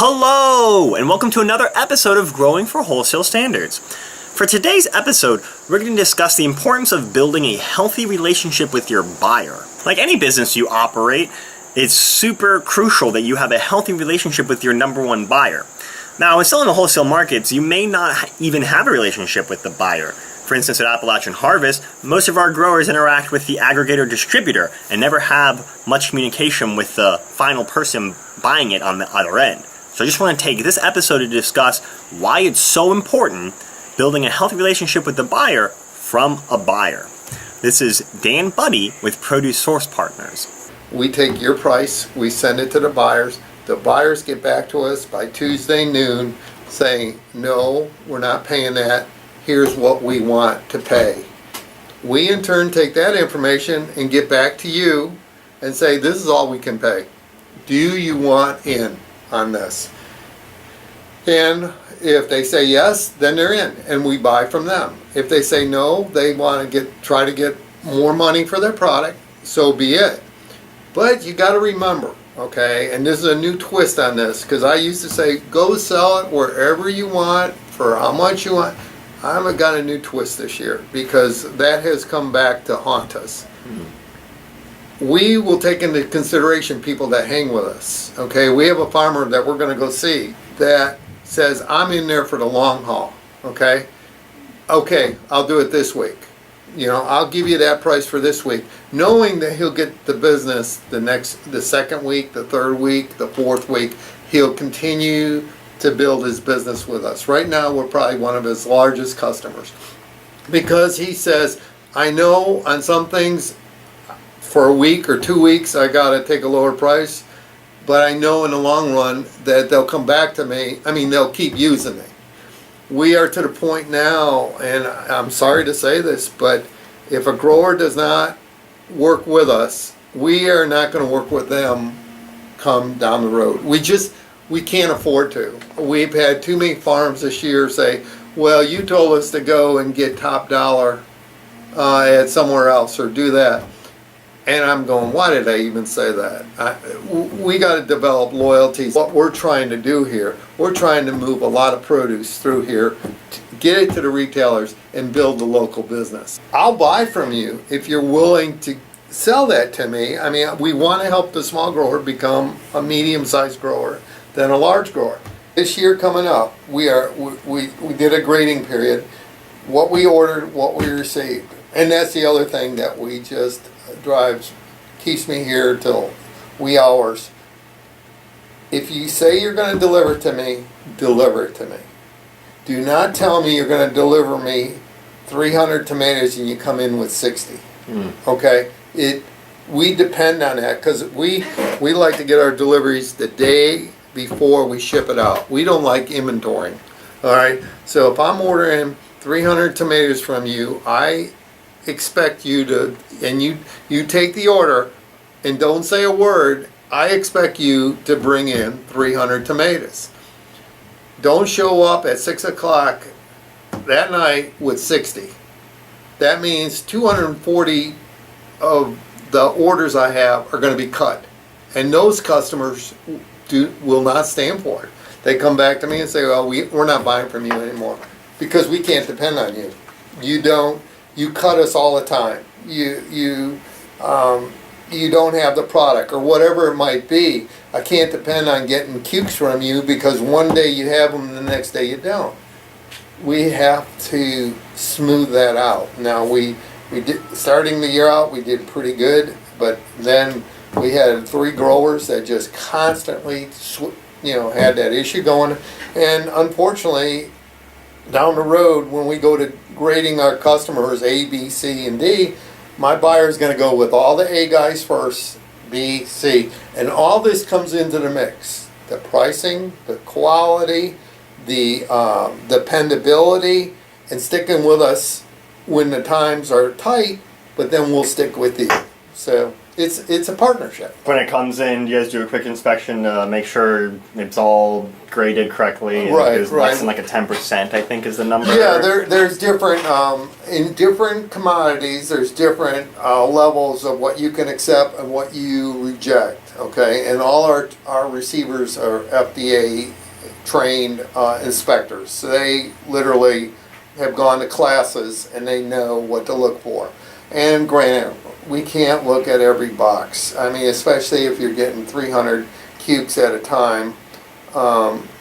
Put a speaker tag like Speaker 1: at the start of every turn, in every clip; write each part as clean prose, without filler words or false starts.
Speaker 1: Hello, and welcome to another episode of Growing for Wholesale Standards. For today's episode, we're going to discuss the importance of building a healthy relationship with your buyer. Like any business you operate, it's super crucial that you have a healthy relationship with your number one buyer. Now, in selling the wholesale markets, you may not even have a relationship with the buyer. For instance, at Appalachian Harvest, most of our growers interact with the aggregator distributor and never have much communication with the final person buying it on the other end. So I just want to take this episode to discuss why it's so important building a healthy relationship with the buyer from a buyer. This is Dan Buddy with Produce Source Partners.
Speaker 2: We take your price, we send it to the buyers. The buyers get back to us by Tuesday noon saying, no, we're not paying that. Here's what we want to pay. We in turn take that information and get back to you and say, this is all we can pay. Do you want in on this? And if they say yes, then they're in and we buy from them. If they say no, they want to try to get more money for their product, so be it. But you got to remember, okay, and this is a new twist on this, because I used to say go sell it wherever you want for how much you want. I've got a new twist this year because that has come back to haunt us. We will take into consideration people that hang with us. Okay, we have a farmer that we're going to go see that says, I'm in there for the long haul. Okay, I'll do it this week. I'll give you that price for this week, knowing that he'll get the business the second week, the third week, the fourth week. He'll continue to build his business with us. Right now, we're probably one of his largest customers because he says, I know on some things for a week or 2 weeks, I got to take a lower price, but I know in the long run that they'll come back to me. I mean, they'll keep using me. We are to the point now, and I'm sorry to say this, but if a grower does not work with us, we are not going to work with them come down the road. We can't afford to. We've had too many farms this year say, well, you told us to go and get top dollar at somewhere else or do that. And I'm going, why did I even say that? We got to develop loyalties. What we're trying to do here, we're trying to move a lot of produce through here, get it to the retailers, and build the local business. I'll buy from you if you're willing to sell that to me. I mean, we want to help the small grower become a medium-sized grower than a large grower. This year coming up, we did a grading period. What we ordered, what we received. And that's the other thing that we just keeps me here till wee hours. If you say you're going to deliver it to me, deliver it to me. Do not tell me you're going to deliver me 300 tomatoes and you come in with 60. Okay? We depend on that because we like to get our deliveries the day before we ship it out. We don't like inventorying. All right? So if I'm ordering 300 tomatoes from you, I expect you to, and you take the order and don't say a word, I expect you to bring in 300 tomatoes. Don't show up at 6 o'clock that night with 60. That means 240 of the orders I have are going to be cut. And those customers will not stand for it. They come back to me and say, well, we're not buying from you anymore because we can't depend on you. You cut us all the time. You don't have the product or whatever it might be. I can't depend on getting cukes from you because one day you have them and the next day you don't. We have to smooth that out. Now we did, starting the year out, we did pretty good, but then we had 3 growers that just constantly had that issue going, and unfortunately down the road when we go to grading our customers A, B, C, and D, my buyer is going to go with all the A guys first, B, C, and all this comes into the mix. The pricing, the quality, the dependability, and sticking with us when the times are tight, but then we'll stick with you. So it's a partnership.
Speaker 1: When it comes in, you guys do a quick inspection to make sure it's all graded correctly. And there's less than like a 10%, I think, is the number.
Speaker 2: Yeah, there's different, in different commodities, there's different levels of what you can accept and what you reject, okay? And all our receivers are FDA trained inspectors. So they literally have gone to classes and they know what to look for. And granted, we can't look at every box. I mean, especially if you're getting 300 cubes at a time.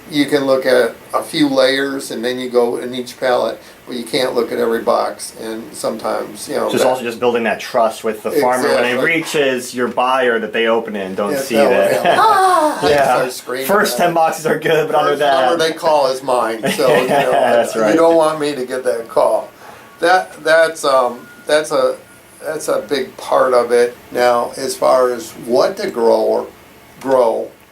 Speaker 2: You can look at a few layers and then you go in each pallet. Well, you can't look at every box, and sometimes, you know.
Speaker 1: Just also just building that trust with the farmer when it reaches your buyer that they open it and don't see that.
Speaker 2: Yeah.
Speaker 1: First 10 boxes are good, but under that.
Speaker 2: Number they call is mine, so you know,
Speaker 1: that's right.
Speaker 2: You don't want me to get that call. That's a big part of it. Now, as far as what to grow,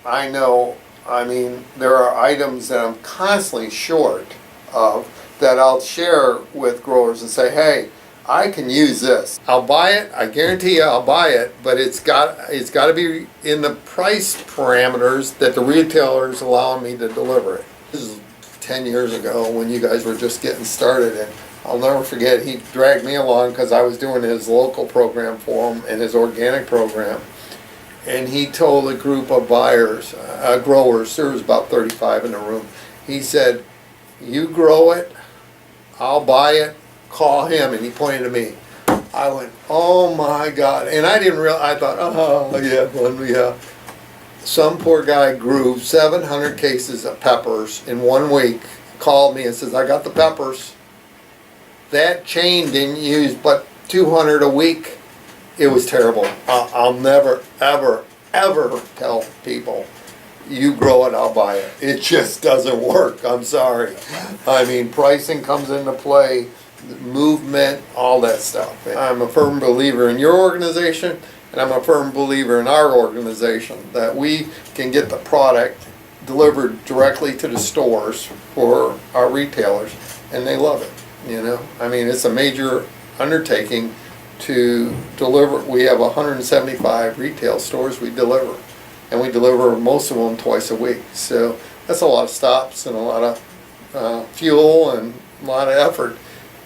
Speaker 2: I know. I mean, there are items that I'm constantly short of that I'll share with growers and say, hey, I can use this. I'll buy it. I guarantee you I'll buy it, but it's got to be in the price parameters that the retailer's allowing me to deliver it. This is 10 years ago when you guys were just getting started, and I'll never forget, he dragged me along because I was doing his local program for him and his organic program. And he told a group of buyers, growers, there was about 35 in the room. He said, you grow it, I'll buy it, call him. And he pointed to me. I went, oh my God. And I didn't realize, I thought, oh yeah. Some poor guy grew 700 cases of peppers in 1 week, called me and says, I got the peppers. That chain didn't use but 200 a week. It was terrible. I'll never, ever, ever tell people, you grow it, I'll buy it. It just doesn't work. I'm sorry. I mean, pricing comes into play, movement, all that stuff. I'm a firm believer in your organization, and I'm a firm believer in our organization that we can get the product delivered directly to the stores for our retailers, and they love it. You know, I mean, it's a major undertaking to deliver. We have 175 retail stores we deliver, and we deliver most of them twice a week. So that's a lot of stops and a lot of fuel and a lot of effort.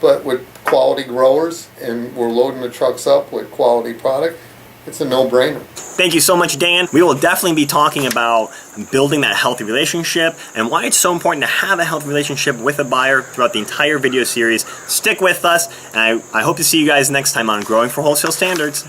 Speaker 2: But with quality growers, and we're loading the trucks up with quality product, it's a no-brainer.
Speaker 1: Thank you so much, Dan. We will definitely be talking about building that healthy relationship and why it's so important to have a healthy relationship with a buyer throughout the entire video series. Stick with us, and I hope to see you guys next time on Growing for Wholesale Standards.